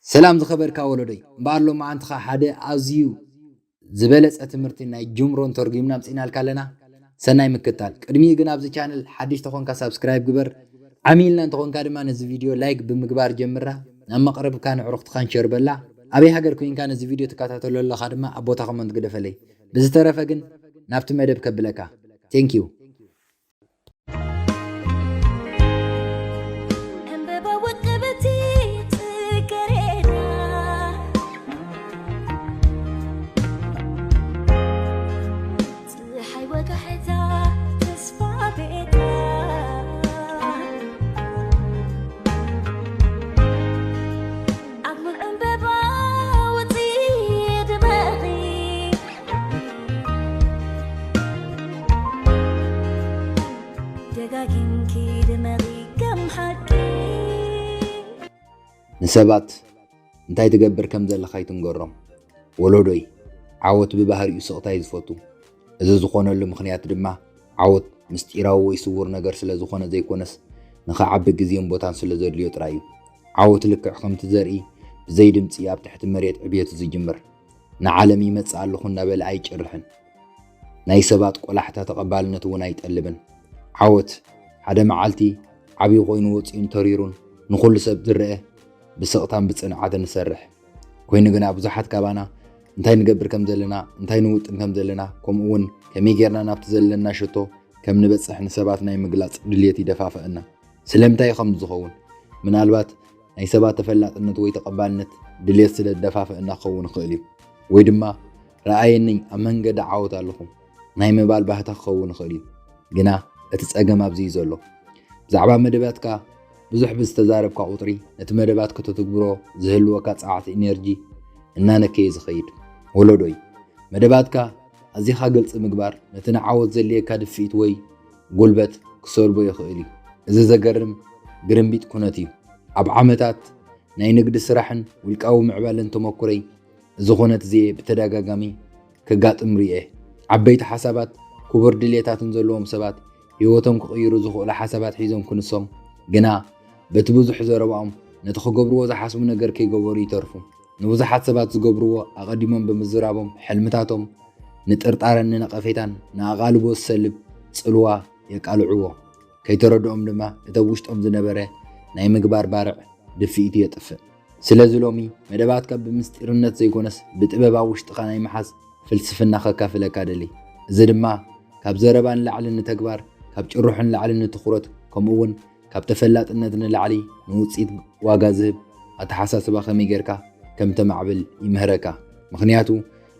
سلام زخبرك ولدي بارلو ما عندك حدا أزيو زبالة أتمرتي ناي جمرون ترجمنا بسينا الكلنا سناي مكتال قدمي جنا بزي channel حدش تكون كسبسكرايب جبر عميلنا تكون كارما نز فيديو لايك بمقبار جمرة أما قرب كان عرفت خان شير بلا أبي هاجر كوين كان زي فيديو تكاتلو الله خدمة أبو تخمن تقدر فلي بس ترى فجن نافت مدب كبلكا thank you نسبات انتي تقبر كم زل خايتن قرم ولودي عوت ببهر يسقطاي زفوتو اذا زخونه له مخنيات دما عوت مستيراو ويسور نجر سلا زخونه زي كونس نخعب غزيم بوتان سلا زدليو طرايو عوت لك خمت زري زي دمصي اب تحت مريت عبيت زجمر نعالم يمص اللهنا بل اي چرحن ناي سبات قلاحتا تقبالنت وناي طلبن عوت حدا معالتي عبي قوينو وصين تريرون نخل سب درئه بسقطان بصنعات نسرح كوين غنا بزحات كابانا انتي نقبر كم زلنا انتي نوط كم زلنا كم اون كمي غيرنا نابت زلنا شتو كم نبصح نسبات ناي مغلاص دليتي دفافئنا سلمتاي خم زخون من البات ناي سبات تفلاطنت وي تقبالنت دليت سل دفافئنا خون خالي وي دما رايني امنغد عاوت لكم ناي مبال باهتا خون خالي غنا اتصقم ابزي زلو بزعبا مدباتكا بزح بزتزارب كاوطري نتمدبات كتتغبرو زهلو كصعات انرجي انانا كيز خيد ولودوي مدباتكا ازي خاغلص مغبار نتنعاوت زليه كدفيت وي غلبت كسربو يخيلي اذا زغرم غرمبيت كونتي اب عمتات ناي نغد سراحن ولقاو معبالن تمكري زخونت زي بتداغاغامي كغاطم ريه عبيت حسابات كبر دليتاتن زلوم سبات هيوتهم كقيرو زخول حسابات حيزهم كنسوم غنا بتبوزح زربام نتخغبرو زحاسو ነገር ከይገበሩ ይተርፉ ንብዙሓት ሰባት ዝገብርዎ ኣቀዲሞም በመዝራቦም ሕልምታቶም ንጥርጣረን ነቀፌታን ናቃልቦ ሰልብ ጽልዋ የቃልዕዎ ከይተረዶም ድማ እተውሽጦም ዝነበረ ናይ ምግባር ባርዕ ድፊት የጥፍእ ስለዚ ሎሚ መደባት ካብ ብምስጢርነት ዘይኮነስ ብጥበባ ውሽጥኻ ናይ መሓዝ ፍልስፍና ከካፍለካ ደሊ እዚ ድማ ካብ ዘረባን ላዕልን ተግባር ካብ ጭሩሕን ላዕልን ትኹረት ከምኡውን ካብ ተፈላጥነት ንላዕሊ ንውጽኢት ዋጋ ዝህብ ኣተሓሳስባ ከመይ ጌርካ ከም ተማዕብል ይምህረካ ምኽንያቱ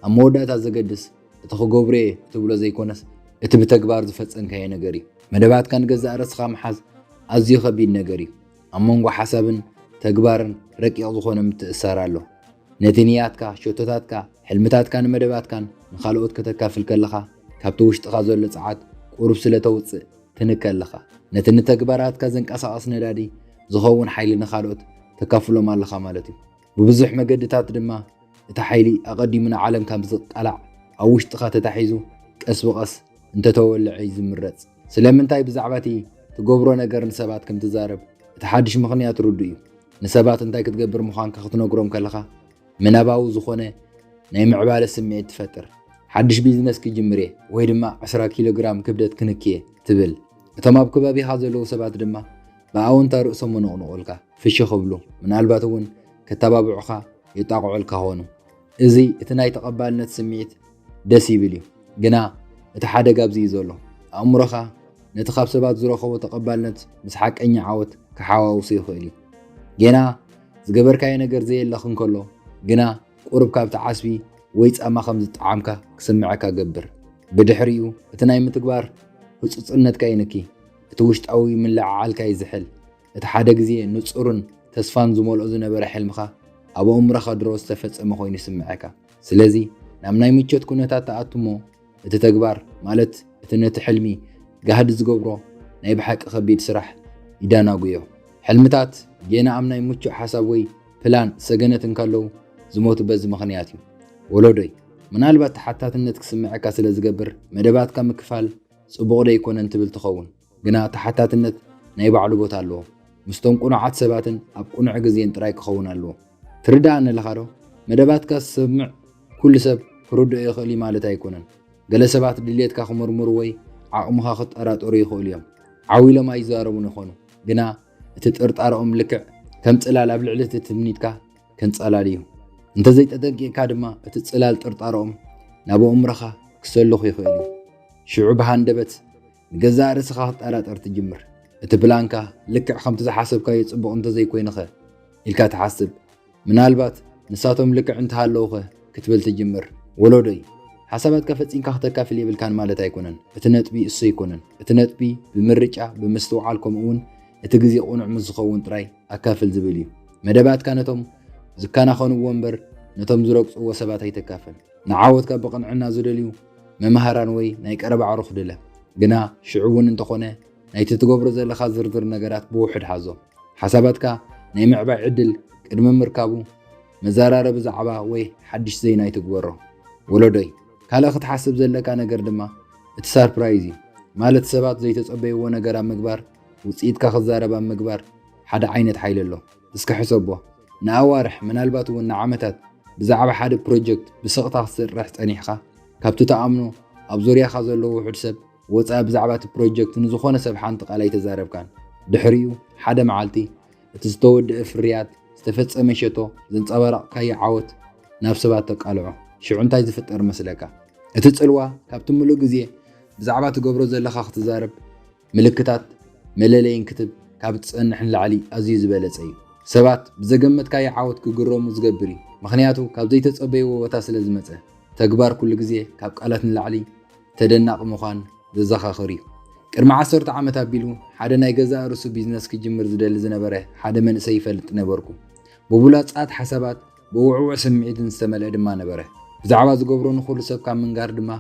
ኣብ መወዳእታ ዘገድስ እቲ ክገብሮ ትብሎ ዘይኮነስ እቲ ብተግባር ዝፈጸምካዮ ነገር እዩ መደባትካ ንገዛእ ርእስኻ መሓዝ ኣዝዩ ከቢድ ነገር እዩ ኣብ መንጎ ሓሳብን ተግባርን ረቂቕ ዝኾነ ምትእስሳር ኣሎ ነቲ ንያትካ ሸቶታትካ ሕልምታትካ ንመደባትካን ንኻልኦት ከተካፍል ከለኻ ካብቲ ውሽጥኻ ዘሎ ፀዓት ቁሩብ ስለ ተውፅእ ትንከለኻ ነቲ ንተግባራትካ ዘንቀሳቐስ ነዳዲ ዝኸውን ሓይሊ ንኻልኦት ተካፍሎም ኣለኻ ማለት እዩ ببزح مجدتات دما تحيلي أقدم من عالم كان بزقلع أو اشتقى تتحيزو قس بقس انت تولع عيز مرت سلام انتاي بزعباتي تقبرو نقر نسابات كم تزارب تحدش مخنيات رديو نسابات انتاي كتقبر مخان كختنو قروم كالخا من أباو زخونة نايم عبالة سمية تفتر حدش بيزنس كي جمريه ويدما 10 كيلوغرام كبدت كنكيه تبل تمام كبابي هذا لو سبات دما باون تا رؤسهم منقنقلكا فيش خبلو من الباتون كتابعوخا يطاقعوا الكهونو ازي اتناي تقبالنت سميت دسي بليو جنا اتحادة قابزي زولو امرخا نتخاب سبات زروخو تقبالنت مسحاك اني عاوت كحاوا وصيخو اليو جنا زقبر كاي نقر زي اللخن كله جنا قرب كاب تعاسبي ويت اما خمز طعامكا كسمعكا قبر بدحريو اتناي متقبار وصصنت كاينكي اتوشت قوي من لعالكا يزحل اتحادة قزي نصورن تسفان زمولو زنبر حلمخا أبو أمرخا دروس تفتصم خوين يسمعك سلازي نام ناي ميتشوت كونتا تاعتمو تتكبار مالت اتنت حلمي قاعد زغبرو ناي بحق خبيد سرح يداناغيو حلمتات جينا ام ناي ميتشو حسابوي بلان سجنتن كالو زموت بز مخنياتي ولودي منالبات تحتاتنت كسمعك سلازغبر مدباتكا مكفال صبوق ديكون انت بالتخون غنا تحتاتنت ناي بعلو بوت ኣለዎ مستون قناعات سباتن أب قناع جزين ترايك خون الله تردأنا لخارو مدبات كسمع كل سب كرد يخلي مالتها يكونن جلسات دليت كخمر مروي عقمها خط أرات أري خوليهم عويلة ما يزارون يخونو جنا تتقرط أرقم لك كم تسأل قبل علة تمنيت كا كنت تسأل عليه أنت زيت أدق كادما تتسأل تقرط أرقم نابو أمرخا كسلو خيخولي شعوب هاندبت جزار سخات أرات أرت جمر تبلانكا لك خمت حسب كاي تصبق أنت زي كوينخه إلكا تحسب من البات نساتهم لك عند هاللوخه كتبل تجمر ولودي حسابات كفتين كاختك في ليبل كان مالتا يكونن اتنطبي اسو يكونن اتنطبي بمرجع بمستوعالكم اون اتغزي قنع مزخون طراي اكافل زبلي مدبات كانتهم زكانا خونو ومبر نتم زرقصو سبات يتكافل نعاوت كبقنعنا زدليو ممهران وي ناي قرب عرخ دله جنا شعوون انتخونه ناي تتغبر زلخا زرزر نغرات بوحد حازو حساباتك ناي معبع عدل قدم مركابو مزارارب زعبا وي حدش زي ناي تغبرو ولودي كالا ክትሓስብ ዘለካ ነገር ድማ እቲ ሰርፕራይዝ ማለት ሰባት ዘይተጸበይዎ ነገር ኣብ ምግባር ውጽኢትካ ክዛረባ ምግባር ሓደ ዓይነት ሓይል ኣሎ እስከ ሕሰቦ ንኣዋርሕ ምናልባት እውን ንዓመታት ብዛዕባ ሓደ ፕሮጀክት ብስቕታ ክትሰርሕ ጸኒሕካ ካብቲ ተኣምኖ ኣብ ዙርያኻ ዘሎ ውሑድ ሰብ ወጻኢ ብዛዕባ እቲ ፕሮጀክት ንዝኾነ ሰብ ሓንቲ ቃላይ ተዛረብካን ድሕሪኡ ሓደ መዓልቲ እቲ ዝተወድአ ፍርያት ዝተፈጸመ ሸቶ ዘንጸባረቕካዮ ዓወት ናብ ሰባት ተቃልዖ ሽዑ እንታይ ዝፍጠር መስለካ እቲ ጽልዋ ካብቲ ሙሉእ ግዜ ብዛዕባ ትገብሮ ዘለኻ ክትዛረብ ምልክታት መለለይን ክትብ ካብ ትጸንሕን ላዕሊ ኣዝዩ ዝበለጸ እዩ ሰባት ብዘገመትካዮ ዓወት ክግረሙ ዝገብር እዩ ምክንያቱ ካብ ዘይተጸበይዎ ቦታ ስለ ዝመጸ ተግባር ኩሉ ግዜ ካብ ቃላት ንላዕሊ ተደናቂ ምዃን ዘዘኻኽር እዩ ቅድሚ 10 ዓመት ኣቢሉ ሓደ ናይ ገዛ ርእሱ ቢዝነስ ክጅምር ዝደሊ ዝነበረ ሓደ መንእሰይ ይፈልጥ ነበርኩ ብቡላጻት ሓሳባት ብውዕውዕ ስምዒትን ዝተመልአ ድማ ነበረ ብዛዕባ ዝገብሮ ንኹሉ ሰብ ካብ ምንጋር ድማ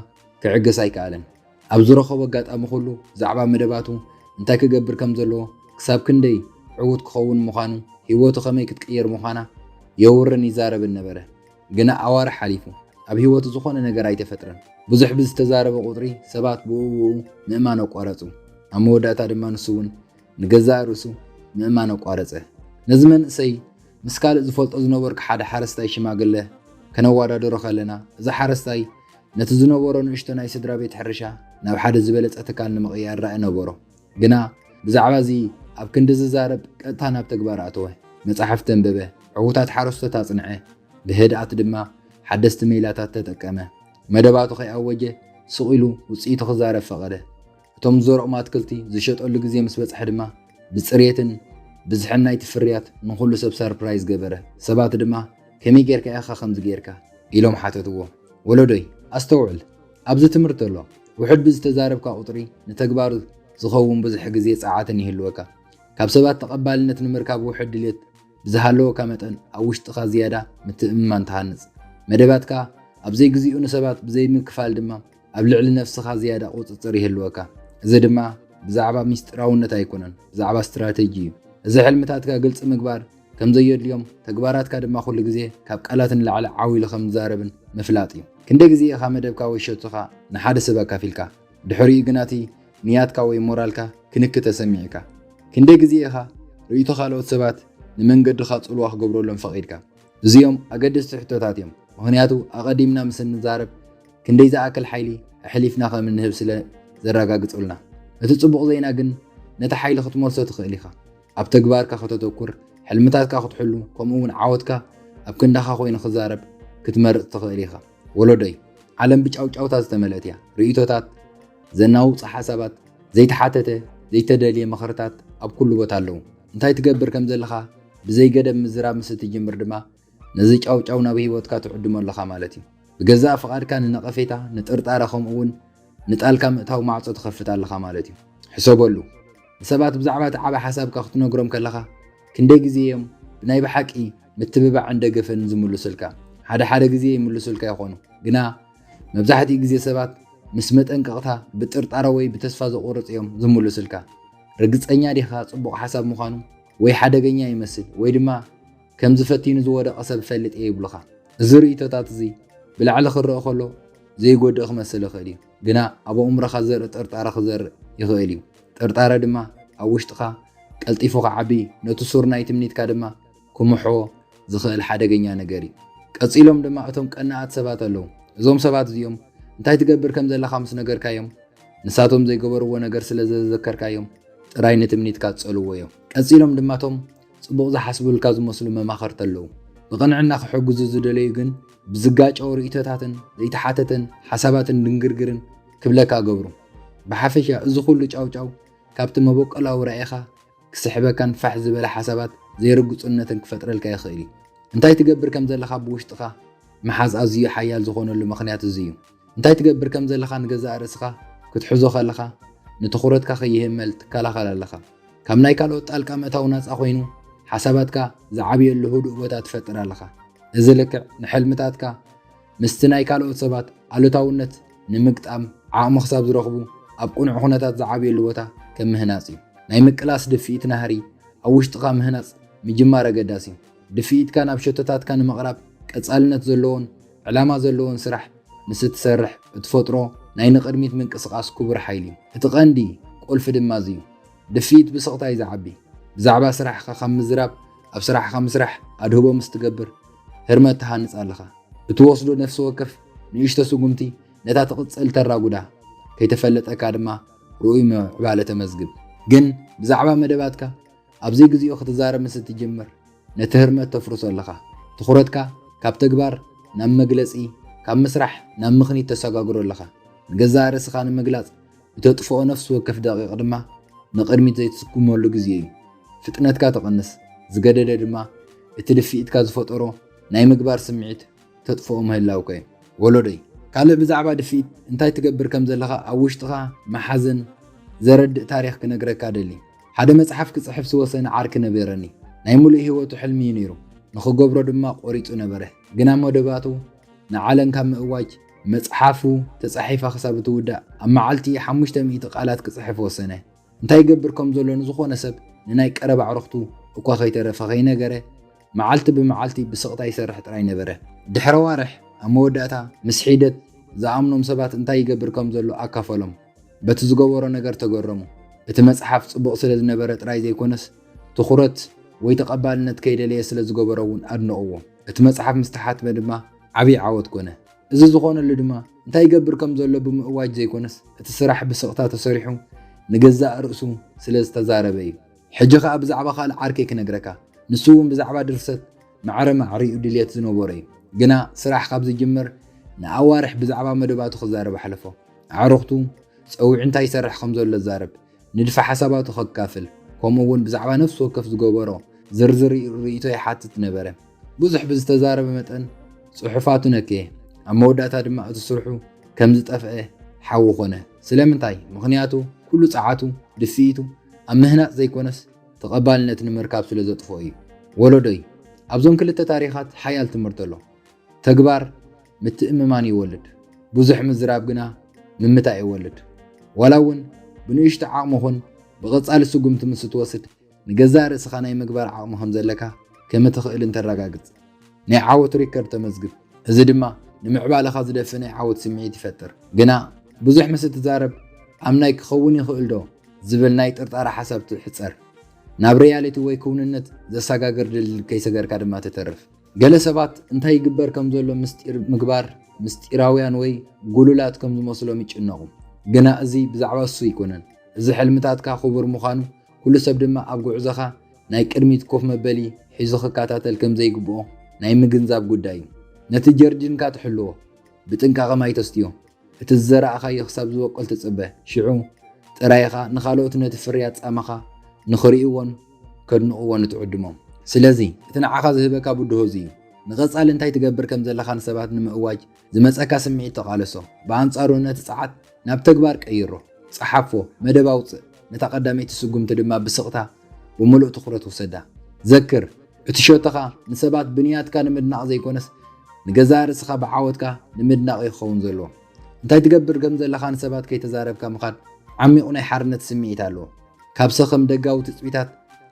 ክዕገስ ኣይከኣለን ኣብ ዝረኸቦ ኣጋጣሚ ኩሉ ብዛዕባ መደባቱ እንታይ ክገብር ከም ዘለዎ ክሳብ ክንደይ ዕዉት ክኸውን ምዃኑ ህይወቱ ከመይ ክትቅየር ምዃና የውርን ይዛረብን ነበረ ግና ኣዋርሕ ሓሊፉ ኣብ ህይወቱ ዝኾነ ነገር ኣይተፈጥረን ብዙሕ ብዝተዛረበ ቁጥሪ ሰባት ብውውኡ ምእማን ኣቋረፁ ኣብ መወዳእታ ድማ ንሱ እውን ንገዛእ ርእሱ ምእማን ኣቋረፀ ነዚ መንእሰይ ምስ ካልእ ዝፈልጦ ዝነበርኩ ሓደ ሓረስታይ ሽማግለ ከነዋዳድሮ ከለና እዚ ሓረስታይ ነቲ ዝነበሮ ንእሽቶ ናይ ስድራ ቤት ሕርሻ ናብ ሓደ ዝበለፀ ትካል ንምቕያር ራእይ ነበሮ ግና ብዛዕባ እዚ ኣብ ክንዲ ዝዛረብ ቀጥታ ናብ ተግባር ኣተወ መፅሓፍቲ ኣንበበ ዕዉታት ሓረስቶት ኣጽንዐ ብህድኣት ድማ ሓደስቲ ሜላታት ተጠቀመ መደባቱ ከይኣወጀ ስቑኢሉ ውፅኢቱ ክዛረብ ፈቐደ እቶም ዝዘርኦም ኣትክልቲ ዝሸጠሉ ግዜ ምስ በፅሐ ድማ ብፅሬትን ብዝሕን ናይቲ ፍርያት ንኹሉ ሰብ ሰርፕራይዝ ገበረ ሰባት ድማ ከመይ ጌርካ ኢኻ ከምዚ ጌርካ ኢሎም ሓተትዎ ወለዶይ ኣስተውዕል ኣብዚ ትምህርቲ ኣሎ ውሕድ ብዝተዛረብካ ቁጥሪ ንተግባር ዝኸውን ብዙሕ ግዜ ጸዓትን ይህልወካ ካብ ሰባት ተቐባልነት ንምርካብ ውሕድ ድሌት ብዝሃለወካ መጠን ኣብ ውሽጥኻ ዝያዳ ምትእምማን ትሃንጽ መደባትካ ኣብ ዘይግዚኡ ንሰባት ብዘይምክፋል ድማ ኣብ ልዕሊ ነፍስኻ ዝያዳ ቁፅፅር ይህልወካ እዚ ድማ ብዛዕባ ሚስጥራውነት ኣይኮነን ብዛዕባ ስትራቴጂ እዩ እዚ ሕልምታትካ ግልፂ ምግባር ከም ዘየድልዮም ተግባራትካ ድማ ኩሉ ግዜ ካብ ቃላትን ላዕሊ ዓዊሉ ከም ዝዛረብን ምፍላጥ እዩ ክንደይ ግዜ ኢኻ መደብካ ወይ ሸቶኻ ንሓደ ሰብ ኣካፊልካ ድሕሪኡ ግናቲ ንያትካ ወይ ሞራልካ ክንክ ተሰሚዕካ ክንደይ ግዜ ኢኻ ርእይቶ ካልኦት ሰባት ንመንገድኻ ጽልዋ ክገብረሎም ፈቒድካ እዚኦም ኣገደስቲ ሕቶታት እዮም ምክንያቱ ኣቐዲምና ምስ ንዛረብ ክንደይ ዝኣክል ሓይሊ ኣሕሊፍና ከም ንህብ ስለ ዘረጋግጹልና እቲ ጽቡቕ ዜና ግን ነቲ ሓይሊ ክትመልሶ ትኽእል ኢኻ ኣብ ተግባርካ ከተተኩር ሕልምታትካ ክትሕሉ ከምኡውን ዓወትካ ኣብ ክንዳኻ ኮይኑ ክዛረብ ክትመርጽ ትኽእል ኢኻ ወለዶይ ዓለም ብጫውጫውታ ዝተመልአት እያ ርእይቶታት ዘናውፅ ሓሳባት ዘይተሓተተ ዘይተደልየ መኽርታት ኣብ ኩሉ ቦታ ኣለዉ እንታይ ትገብር ከም ዘለኻ ብዘይገደብ ምዝራብ ምስ ትጅምር ድማ ነዚ ጫውጫው ናብ ህይወትካ ትዕድሞ ኣለኻ ማለት እዩ ብገዛእ ፍቓድካ ንነቐፌታ ንጥርጣረ ከምኡውን ንጣልካ ምእታው ማዕፆ ትኸፍት ኣለኻ ማለት እዩ ሕሰበሉ ንሰባት ብዛዕባ እቲ ዓበ ሓሳብካ ክትነግሮም ከለኻ ክንደይ ግዜ እዮም ብናይ ብሓቂ ምትብባዕን ደገፈን ዝምልሱልካ ሓደ ግዜ ይምልሱልካ ይኾኑ ግና መብዛሕትኡ ግዜ ሰባት ምስ መጠንቀቕታ ብጥርጣረ ወይ ብተስፋ ዘቆርፅ እዮም ዝምልሱልካ ርግፀኛ ዲኻ ጽቡቕ ሓሳብ ምዃኑ ወይ ሓደገኛ ይመስል ወይ ድማ ከም ዝፈቲኑ ዝወደቐ ሰብ ፈልጥ ይብሉኻ እዚ ርእይቶታት እዚ ብላዕሊ ክረአ ከሎ ዘይጎድእ ክመስል ይኽእል እዩ ግና ኣብ ኣእምሮኻ ዘርኢ ጥርጣረ ክዘርእ ይኽእል እዩ ጥርጣረ ድማ ኣብ ውሽጥኻ ቀልጢፉ ክዓቢ ነቲ ሱር ናይ ትምኒትካ ድማ ክምሕዎ ዝኽእል ሓደገኛ ነገር እዩ ቀፂሎም ድማ እቶም ቀናኣት ሰባት ኣለዉ እዞም ሰባት እዚኦም እንታይ ትገብር ከም ዘለኻ ምስ ነገርካዮም ንሳቶም ዘይገበርዎ ነገር ስለ ዘዘከርካዮም ጥራይ ንትምኒትካ ትጸልዎ እዮም ቀፂሎም ድማ እቶም ጽቡቕ ዝሓስቡልካ ዝመስሉ መማኸርቲ ኣለዉ ብቕንዕና ክሕግዙ ዝደለዩ ግን ብዝጋጨው ርእይቶታትን ዘይተሓተትን ሓሳባትን ድንግርግርን ክብለካ ገብሩ ብሓፈሻ እዚ ኩሉ ጫውጫው ካብቲ መበቆላዊ ራእይኻ ክስሕበካን ፋሕ ዝበለ ሓሳባት ዘይርግፁነትን ክፈጥረልካ ይኽእል እዩ እንታይ ትገብር ከም ዘለኻ ብውሽጥኻ መሓዝ ኣዝዩ ሓያል ዝኾነሉ ምኽንያት እዚ እዩ እንታይ ትገብር ከም ዘለኻ ንገዛእ ርእስኻ ክትሕዞ ከለኻ ንትኹረትካ ከይህመል ትከላኸል ኣለኻ ካብ ናይ ካልኦት ጣልቃ ምእታው ናፃ ኮይኑ ሓሳባትካ ዝዓብየሉ ህዱእ ቦታ ትፈጥር ኣለኻ እዚ ልክዕ ንሕልምታትካ ምስቲ ናይ ካልኦት ሰባት ኣሉታውነት ንምግጣም ዓቕሚ ክሳብ ዝረኽቡ ኣብ ቁኑዕ ኩነታት ዝዓብየሉ ቦታ ከም ምህናፅ እዩ ናይ ምቅላስ ድፍኢት ናህሪ ኣብ ውሽጥኻ ምህናፅ ምጅማር ኣገዳሲ እዩ ድፍኢትካ ናብ ሸቶታትካ ንምቕራብ ቀጻልነት ዘለዎን ዕላማ ዘለዎን ስራሕ ምስ እትሰርሕ እትፈጥሮ ናይ ንቕድሚት ምንቅስቓስ ክቡር ሓይሊ እዩ እቲ ቀንዲ ቁልፊ ድማ እዚ እዩ ድፍኢት ብስቕታ እዩ ዝዓቢ ብዛዕባ ስራሕኻ ካብ ምዝራብ ኣብ ስራሕኻ ምስራሕ ኣድህቦ ምስ ትገብር ህርመት ትሃንፅ ኣለኻ እትወስዶ ነፍሲ ወከፍ ንእሽቶ ስጉምቲ ነታ ትቕፅል ተራጉዳ ከይተፈለጠካ ድማ ርኡይ ምዕባለ ተመዝግብ ግን ብዛዕባ መደባትካ ኣብዚ ግዜኡ ክትዛረብ ምስ እትጅምር ነቲ ህርመት ተፍርሶ ኣለኻ ትኹረትካ ካብ ተግባር ናብ መግለፂ ካብ ምስራሕ ናብ ምኽኒት ተሰጋግሮ ኣለኻ ንገዛእ ርእስኻ ንምግላፅ እተጥፍኦ ነፍሲ ወከፍ ደቂቕ ድማ ንቕድሚት ዘይትስጉመሉ ግዜ እዩ ፍጥነትካ ተቐንስ ዝገደደ ድማ እቲ ድፍኢትካ ዝፈጠሮ ናይ ምግባር ስምዒት ተጥፍኦ ምህላውካ እዩ ወለዶይ ካልእ ብዛዕባ ድፍኢት እንታይ ትገብር ከም ዘለኻ ኣብ ውሽጥኻ መሓዝን ዘረድእ ታሪክ ክነግረካ ደሊ ሓደ መፅሓፍ ክፅሕፍ ዝወሰነ ዓርኪ ነበረኒ ናይ ሙሉእ ህይወቱ ሕልሚ እዩ ነይሩ ንኽገብሮ ድማ ቆሪፁ ነበረ ግና መደባቱ ንዓለም ካብ ምእዋጅ መፅሓፉ ተፃሒፋ ክሳብ እትውዳእ ኣብ መዓልቲ 500 ቃላት ክፅሕፍ ወሰነ እንታይ ይገብር ከም ዘሎ ንዝኾነ ሰብ ንናይ ቀረባ ኣዕርኽቱ እኳ ከይተረፈ ከይነገረ መዓልቲ ብመዓልቲ ብስቕታ ይሰርሕ ጥራይ ነበረ ድሕረ ዋርሕ ኣብ መወዳእታ ምስ ሒደት ዝኣምኖም ሰባት እንታይ ይገብር ከም ዘሎ ኣካፈሎም በቲ ዝገበሮ ነገር ተገረሙ እቲ መፅሓፍ ጽቡቕ ስለ ዝነበረ ጥራይ ዘይኮነስ ትኹረት ወይ ተቐባልነት ከይደለየ ስለ ዝገበሮ እውን ኣድነቕዎ እቲ መፅሓፍ ምስ ተሓትመ ድማ ዓብይ ዓወት ኮነ እዚ ዝኾነሉ ድማ እንታይ ይገብር ከም ዘሎ ብምእዋጅ ዘይኮነስ እቲ ስራሕ ብስቕታ ተሰሪሑ ንገዛእ ርእሱ ስለ ዝተዛረበ እዩ ሕጂ ኸኣ ብዛዕባ ካልእ ዓርኬ ክነግረካ ንሱ እውን ብዛዕባ ድርሰት ማዕረ ማዕሪኡ ድልየት ዝነበረ እዩ ግና ስራሕ ካብ ዝጅምር ንኣዋርሕ ብዛዕባ መደባቱ ክዛረብ ሓለፎ ኣዕርኽቱ ፀዊዕ እንታይ ይሰርሕ ከም ዘሎ ዛረብ ንድፈ ሓሳባቱ ከካፍል ከምኡ እውን ብዛዕባ ነፍሲ ወከፍ ዝገበሮ ዝርዝር ርእይቶ ይሓትት ነበረ ብዙሕ ብዝተዛረበ መጠን ጽሑፋቱ ነክየ ኣብ መወዳእታ ድማ እቲ ስርሑ ከም ዝጠፍአ ሓዊ ኮነ ስለምንታይ ምኽንያቱ ኩሉ ፀዓቱ ድፍኢቱ ኣብ ምህናፅ ዘይኮነስ ተቐባልነት ንምርካብ ስለ ዘጥፍኦ እዩ ወለዶይ ኣብዞም ክልተ ታሪኻት ሓያል ትምህርቲ ኣሎ ተግባር ምትእምማን ይወልድ ብዙሕ ምዝራብ ግና ምምታይ ይወልድ ዋላ እውን ብንእሽቶ ዓቕሚ ኹን ብቐፃሊ ስጉምቲ ምስ ትወስድ ንገዛእ ርእስኻ ናይ ምግባር ዓቕሚ ከም ዘለካ ከም እትኽእል እንተረጋግፅ ናይ ዓወት ሪከርድ ተመዝግብ እዚ ድማ ንምዕባለኻ ዝደፍእ ናይ ዓወት ስምዒት ይፈጥር ግና ብዙሕ ምስ ትዛረብ ኣብ ናይ ክኸውን ይኽእል ዶ ዝብል ናይ ጥርጣራ ሓሳብ ትሕፀር ናብ ሪያሊቲ ወይ ክውንነት ዘሰጋግር ድልድል ከይሰገርካ ድማ ትተርፍ ገለ ሰባት እንታይ ይግበር ከም ዘሎ ምስጢር ምግባር ምስጢራውያን ወይ ጉሉላት ከም ዝመስሎም ይጭነቑ ግና እዚ ብዛዕባ እሱ ይኮነን እዚ ሕልምታትካ ክቡር ምዃኑ ኩሉ ሰብ ድማ ኣብ ጉዕዞኻ ናይ ቅድሚት ኮፍ መበሊ ሒዙ ክከታተል ከም ዘይግብኦ ናይ ምግንዛብ ጉዳይ እዩ ነቲ ጀርዲንካ ትሕልዎ ብጥንቃቐ ማይ ተስትዮ እቲ ዝዘራእኻዮ ክሳብ ዝበቆል ትፅበ ሽዑ ጥራይኻ ንኻልኦት ነቲ ፍርያት ፃመኻ ንኽርእይዎን ከድንቕዎን ትዕድሞም ስለዚ እቲ ንዓኻ ዝህበካ ብድሆ እዚ እዩ ንቐፃሊ እንታይ ትገብር ከም ዘለኻ ንሰባት ንምእዋጅ ዝመፀካ ስምዒት ተቓለሶ ብኣንጻሩ ነቲ ፀዓት ናብ ተግባር ቀይሮ ፀሓፎ መደብ ኣውፅእ ነታ ቀዳመይቲ ስጉምቲ ድማ ብስቕታ ብምሉእ ትኹረት ውሰዳ ዘክር እቲ ሸቶኻ ንሰባት ብንያትካ ንምድናቕ ዘይኮነስ ንገዛእ ርእስኻ ብዓወትካ ንምድናቕ ይኸውን ዘለዎ እንታይ ትገብር ከም ዘለኻ ንሰባት ከይተዛረብካ ምኻድ ዓሚቑ ናይ ሓርነት ስምዒት ኣለዎ ካብ ሰኸም ደጋዊ ትፅቢታት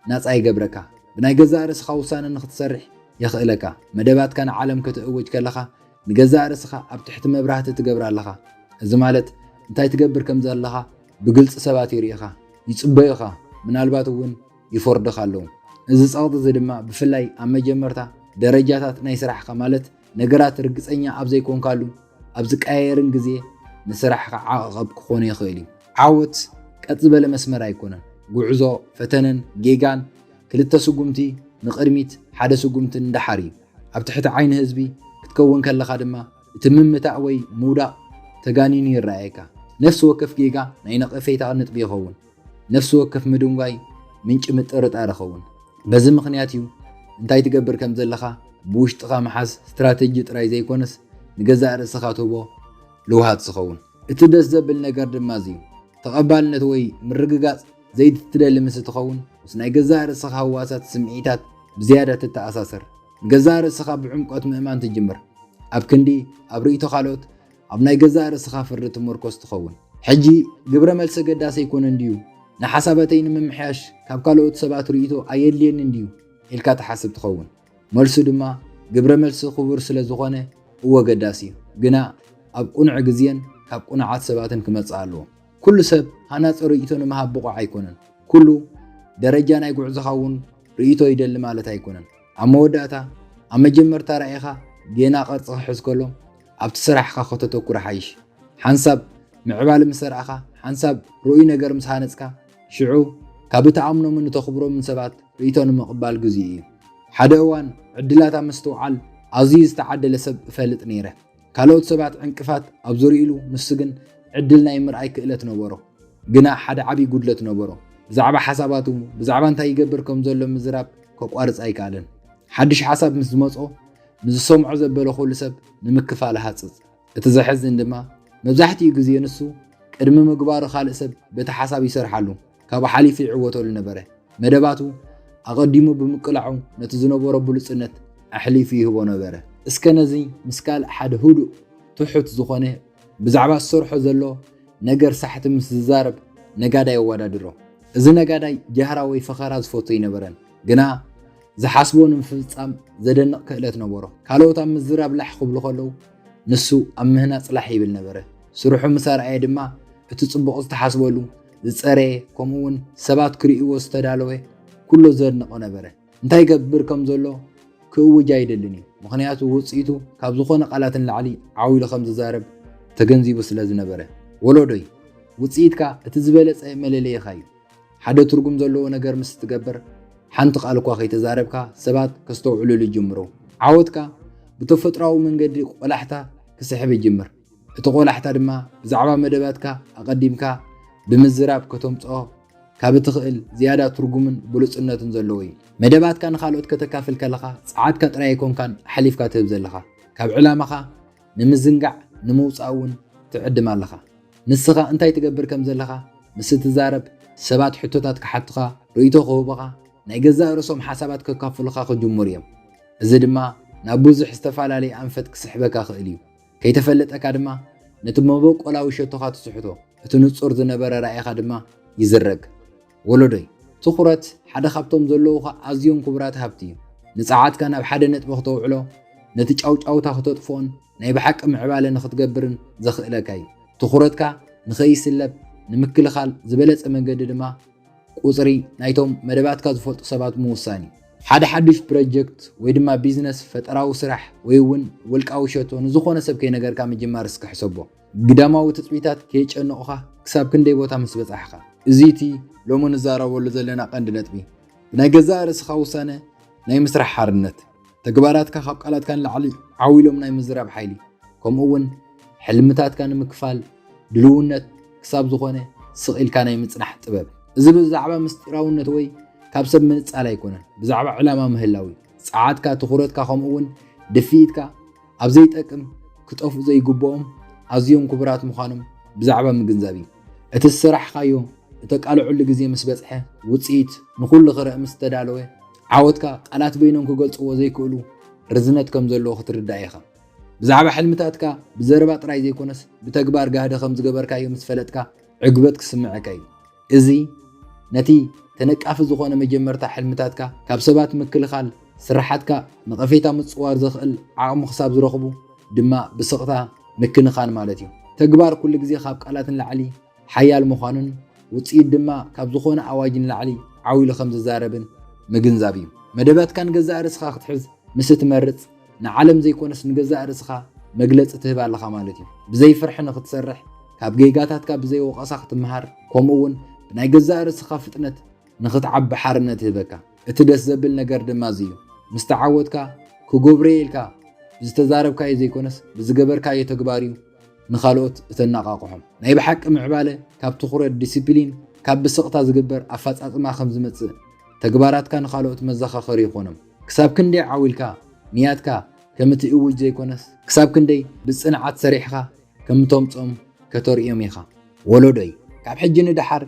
ናፃ ይገብረካ ብናይ ገዛእ ርእስኻ ውሳነ ንኽትሰርሕ የኽእለካ መደባትካ ንዓለም ክትእውጅ ከለኻ ንገዛእ ርእስኻ ኣብ ትሕቲ መብራህቲ ትገብር ኣለኻ እዚ ማለት እንታይ ትገብር ከም ዘለኻ ብግልፂ ሰባት ይርእኻ ይፅበዩኻ ምናልባት እውን ይፈርዱኻ ኣለዉ እዚ ፀቕጢ እዚ ድማ ብፍላይ ኣብ መጀመርታ ደረጃታት ናይ ስራሕካ ማለት ነገራት ርግፀኛ ኣብ ዘይኮንካሉ ኣብ ዝቀያየርን ግዜ ንስራሕካ ዓቐብ ክኾን ይኽእል እዩ። ዓወት ቀጥ ዝበለ መስመር ኣይኮነን። ጉዕዞ፣ ፈተነን፣ ጌጋን ክልተ ስጉምቲ ንቅድሚት ሓደ ስጉምቲ እንዳሓር እዩ። ኣብ ትሕቲ ዓይኒ ህዝቢ ክትከውን ከለኻ ድማ እቲ ምምታእ ወይ ምውዳቕ ተጋኒኑ ይረኣየካ። ነፍሲ ወከፍ ጌጋ ናይ ነቐፌታ ንጥቢ ይኸውን። ነፍሲ ወከፍ ምድንጓይ ምንጭ ምጥርጣር ይኸውን። በዚ ምክንያት እዩ እንታይ ትገብር ከም ዘለኻ ብውሽጥኻ መሓዝ ስትራቴጂ ጥራይ ዘይኮነስ ንገዛእ ርእስኻ ትህቦ ልውሃት ዝኸውን። እቲ ደስ ዘብል ነገር ድማ እዚዩ ተቐባልነት ወይ ምርግጋፅ ዘይትደሊ ምስ ትኸውን ምስ ናይ ገዛእ ርእስኻ ህዋሳት ስምዒታት ብዝያዳ ትተኣሳሰር። ንገዛእ ርእስኻ ብዕምቆት ምእማን ትጅምር። ኣብ ክንዲ ኣብ ርእይቶ ካልኦት ኣብ ናይ ገዛእ ርእስኻ ፍርዲ ትምርኮስ ትኸውን። ሕጂ ግብረ መልሲ ገዳሲ ኣይኮነን ድዩ? ንሓሳባተይ ንምምሕያሽ ካብ ካልኦት ሰባት ርእይቶ ኣየድልየንን ድዩ ኢልካ ትሓስብ ትኸውን። መልሱ ድማ ግብረ መልሲ ክቡር ስለ ዝኾነ እወ ገዳሲ እዩ፣ ግና ኣብ ቁኑዕ ግዜን ካብ ቁኑዓት ሰባትን ክመፅእ ኣለዎ። ኩሉ ሰብ ሃናፂ ርእይቶ ንምሃብ ብቑዕ ኣይኮነን። ኩሉ ደረጃ ናይ ጉዕዞኻ እውን ርእይቶ ይደሊ ማለት ኣይኮነን። ኣብ መወዳእታ ኣብ መጀመርታ ራእይኻ ጌና ቅርፂ ክሕዝ ከሎ ኣብቲ ስራሕካ ከተተኩር ሓይሽ። ሓንሳብ ምዕባል ምስ ሰርኣኻ ሓንሳብ ርኡይ ነገር ምስ ሃነፅካ ሽዑ ካብ ተኣምኖምን ተኽብሮምን ሰባት ርእይቶ ንምቕባል ግዜኡ እዩ። ሓደ እዋን ዕድላት ኣብ ምስትውዓል ኣዝዩ ዝተዓደለ ሰብ እፈልጥ ነይረ። ካልኦት ሰባት ዕንቅፋት ኣብ ዙርኢሉ ንሱ ግን ዕድል ናይ ምርኣይ ክእለት ነበሮ። ግና ሓደ ዓብይ ጉድለት ነበሮ። ብዛዕባ ሓሳባቱ ብዛዕባ እንታይ ይገብር ከም ዘሎ ምዝራብ ከቋርፅ ኣይከኣለን። ሓድሽ ሓሳብ ምስ ዝመፆ ንዝሰምዖ ዘበለ ኩሉ ሰብ ንምክፋል ሃፅፅ። እቲ ዘሕዝን ድማ መብዛሕትኡ ግዜ ንሱ ቅድሚ ምግባሩ ካልእ ሰብ በቲ ሓሳብ ይሰርሓሉ ካብኡ ሓሊፉ ይዕወተሉ ነበረ። መደባቱ ኣቐዲሙ ብምቅላዑ ነቲ ዝነበሮ ብሉፅነት ኣሕሊፉ ይህቦ ነበረ። እስከ ነዚ ምስ ካልእ ሓደ ህዱእ ትሑት ዝኾነ ብዛዕባ ዝሰርሖ ዘሎ ነገር ሳሕቲ ምስ ዝዛረብ ነጋዳይ ኣወዳድሮ። እዚ ነጋዳይ ጃህራ ወይ ፈኸራ ዝፈቱ ይነበረን፣ ግና ዝሓስቦ ንምፍፃም ዘደንቕ ክእለት ነበሮ። ካልኦት ኣብ ምዝራብ ላሕ ክብሉ ከለዉ ንሱ ኣብ ምህናፅ ላሕ ይብል ነበረ። ስርሑ ምስ ኣርኣየ ድማ እቲ ፅቡቕ ዝተሓስበሉ ዝፀረየ ከምኡውን ሰባት ክርእይዎ ዝተዳለወ ኩሉ ዘድንቆ ነበረ። እንታይ ገብር ከም ዘሎ ክእውጅ ኣይደልን እዩ። ምክንያቱ ውፅኢቱ ካብ ዝኾነ ቃላትን ላዕሊ ዓዊሉ ከም ዝዛረብ ተገንዚቡ ስለ ዝነበረ። ወለዶይ ውፅኢትካ እቲ ዝበለፀ መለለይኻ እዩ። ሓደ ትርጉም ዘለዎ ነገር ምስ ትገብር ሓንቲ ቃል እኳ ከይተዛረብካ ሰባት ከስተውዕሉሉ ይጅምሩ። ዓወትካ ብተፈጥሯዊ መንገዲ ቆላሕታ ክስሕብ ይጅምር። እቲ ቆላሕታ ድማ ብዛዕባ መደባትካ ኣቐዲምካ ብምዝራብ ከተምፅኦ ካብ እትኽእል ዝያዳ ትርጉምን ብሉፅነትን ዘለዎ እዩ። መደባትካ ንኻልኦት ከተካፍል ከለኻ ፀዓትካ ጥራይ ኣይኮንካን ሓሊፍካ ትህብ ዘለኻ። ካብ ዕላማኻ ንምዝንጋዕ ንምውፃእ እውን ትዕድም ኣለኻ። ንስኻ እንታይ ትገብር ከም ዘለኻ ምስ ትዛረብ ሰባት ሕቶታት ክሓቱኻ ርእይቶ ክህቡኻ ናይ ገዛእ ርእሶም ሓሳባት ከካፍሉኻ ክጅምሩ እዮም። እዚ ድማ ናብ ብዙሕ ዝተፈላለየ ኣንፈት ክስሕበካ ክእል እዩ። ከይተፈለጠካ ድማ ነቲ መበቆላዊ ሸቶኻ ትስሕቶ፣ እቲ ንጹር ዝነበረ ራእይኻ ድማ ይዝረግ። ወለዶይ ትኹረት ሓደ ካብቶም ዘለዉኻ ኣዝዮም ክቡራት ሃብቲ እዩ። ንፀዓትካ ናብ ሓደ ነጥቢ ክተውዕሎ ነቲ ጫውጫውታ ክተጥፍኦን ናይ ብሓቂ ምዕባለ ንክትገብርን ዘኽእለካ እዩ። ትኹረትካ ንኸይስለብ ንምክልኻል ዝበለፀ መንገዲ ድማ ቁፅሪ ናይቶም መደባትካ ዝፈልጡ ሰባት ምውሳን እዩ። ሓደ ሓዱሽ ፕሮጀክት ወይ ድማ ቢዝነስ፣ ፈጠራዊ ስራሕ ወይ እውን ውልቃዊ ሸቶ ንዝኾነ ሰብ ከይነገርካ ምጅማር እስክሕሰቦ ግዳማዊ ትፅቢታት ከየጨንቑኻ ክሳብ ክንደይ ቦታ ምስ በፃሕኻ። እዚ እቲ ሎሚ ንዛረበሉ ዘለና ቀንዲ ነጥቢ ብናይ ገዛእ ርእስኻ ውሳነ ናይ ምስራሕ ሓርነት፣ ተግባራትካ ካብ ቃላትካ ንላዕሊ ዓዊሎም ናይ ምዝራብ ሓይሊ፣ ከምኡ እውን ሕልምታትካ ንምክፋል ድልውነት ክሳብ ዝኾነ ስቒልካ ናይ ምፅናሕ ጥበብ። እዚ ብዛዕባ ምስጢራውነት ወይ ካብ ሰብ ምንፃል ኣይኮነን፣ ብዛዕባ ዕላማ ምህላዊ ፀዓትካ፣ ትኹረትካ ከምኡ እውን ድፊኢትካ ኣብ ዘይጠቅም ክጠፍኡ ዘይግብኦም ኣዝዮም ክቡራት ምዃኖም ብዛዕባ ምግንዛብ እዩ። እቲ ዝስራሕካዮ እተቃልዐሉ ግዜ ምስ በፅሐ ውፅኢት ንኩሉ ክረአ ምስ ተዳለወ ዓወትካ ቃላት በይኖም ክገልፅዎ ዘይክእሉ ርዝነት ከም ዘለዎ ክትርዳእ ኢኻ። ብዛዕባ ሕልምታትካ ብዘረባ ጥራይ ዘይኮነስ ብተግባር ጋህደ ከም ዝገበርካዮ ምስ ፈለጥካ ዕግበት ክስምዐካ እዩ። እዚ ነቲ ተነቃፊ ዝኾነ መጀመርታ ሕልምታትካ ካብ ሰባት ምክልኻል ስራሓትካ ንቐፌታ ምፅዋር ዘኽእል ዓቕሚ ክሳብ ዝረኽቡ ድማ ብስቕታ ምክንኻን ማለት እዩ። ተግባር ኩሉ ግዜ ካብ ቃላትን ላዕሊ ሓያል ምዃኑን ውፅኢት ድማ ካብ ዝኾነ ኣዋጅን ላዕሊ ዓዊሉ ከም ዝዛረብን ምግንዛብ እዩ። መደባትካ ንገዛእ ርእስኻ ክትሕዝ مس تمرጽ نعلم زيكونس نجزاء رزخا مجلس تهب على خمالتي بزي فرح نخت سرح كاب جيجاتات كاب بزي وقصاخ تمهار كومون بناي جزاء رزخا فتنت نخت عب حرنا تهبكا اتدس زبل نجر دمازيو مستعودكا كجبريلكا بزتزاربكا يزيكونس بزجبركا يتجباريو نخالوت تناقاقهم ناي بحق معباله كاب تخرج ديسيبلين كاب بسقطا زجبر افاص ما خمس متص تجبارات كان خالوت مزخخر يخونم كساب كندي عاولكا نياتكا كم تقوج زيكونس كساب كندي بصنعات سريحها كم تومصم كتوريوم يخا ولودي كاب حجن دحر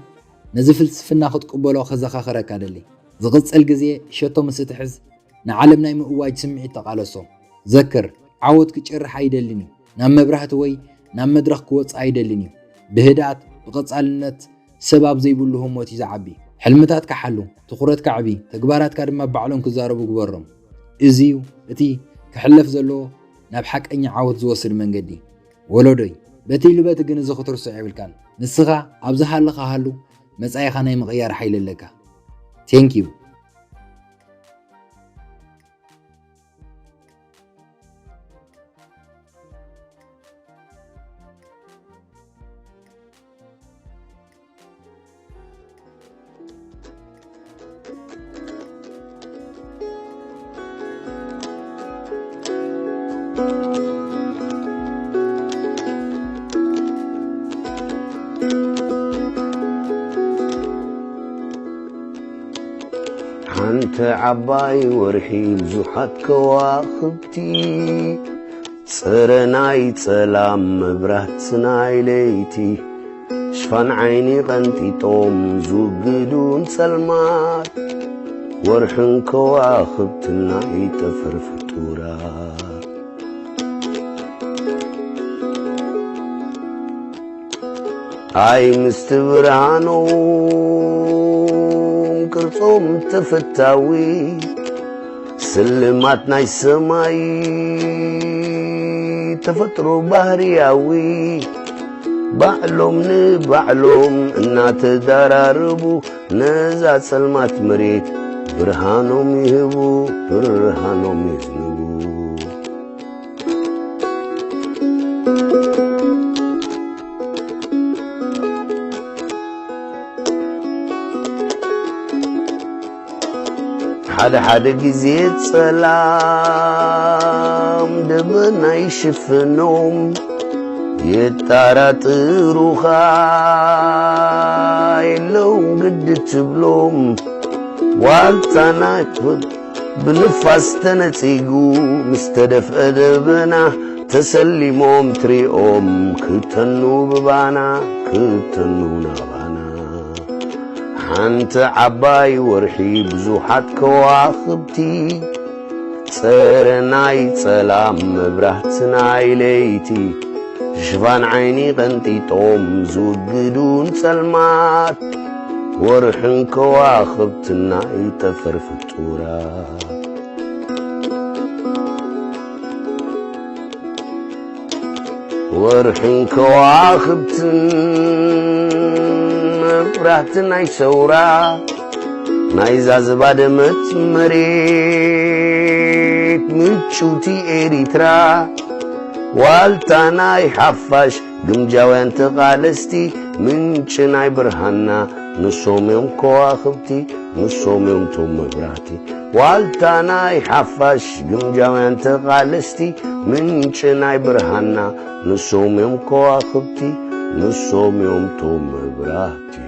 نزفل سفنا خطقبلو خزخخرك ادلي زغصل غزي شتو مستحز نعلمنا يمواج سمعي تقالسو ذكر عود كጭርح አይደልኒ ናብ መብራህት ወይ ናብ መድረኽ ክወጽ አይደልኒ ብህዳት ብቀጻልነት ሰባብ ዘይብሉهم ሞት ይዛዓቢ ሕልምታት ከሐሉ ትኹረት ከዕቢ ተግባራት ድማ ባዕሎም ክዛረቡ ግበሮም እዚዩ እቲ ክሕለፍ ዘሎ ናብ ሓቀኛ ዓወት ዝወስድ መንገዲ ወለዶይ በቲ ልበት ግን ዝኽትርሱ ይብልካን ንስኻ ኣብዛ ሃለኻ ሃሉ መጻይኻ ናይ ምቕያር ሓይል ኣለካ ቴንክ ዩ أنت عباي ورحي بزحات كواخبتي صرناي سلام مبرهتناي ليتي شفان عيني غنتي توم زوجدون سلمات ورحن كواخبتنا يتفر فتورا هاي مستبرانو كرصوم تفتاوي سلمات ناي سماي تفترو بحرياوي بعلوم نبعلوم انات داراربو نزات سلمات مريت برهانوم يهبو برهانوم يهبو حدا جزيت سلام دبنا يشفنوم يتارات روخاي لو قد تبلوم والتانا بنفاس تنتيقو مستدف أدبنا تسلموم تريوم كتنو ببانا كتنو نبانا أنت عباي ورحي بزوحات كواخبتي صرناي سلام مبرهتناي ليتي شفان عيني غنتي توم زوجدون سلمات ورحن كواخبتنا يتفر فتورا ورحن كواخبتنا برهتنا يسورا نايزا زبادمت مريت متشوتي إريترا والتاناي حفاش قمجاوين تقالستي منشناي برهانا نصوم يوم كواخبتي نصوم يوم توم براتي والتاناي حفاش قمجاوين تقالستي منشناي برهانا نصوم يوم كواخبتي نصوم يوم توم براتي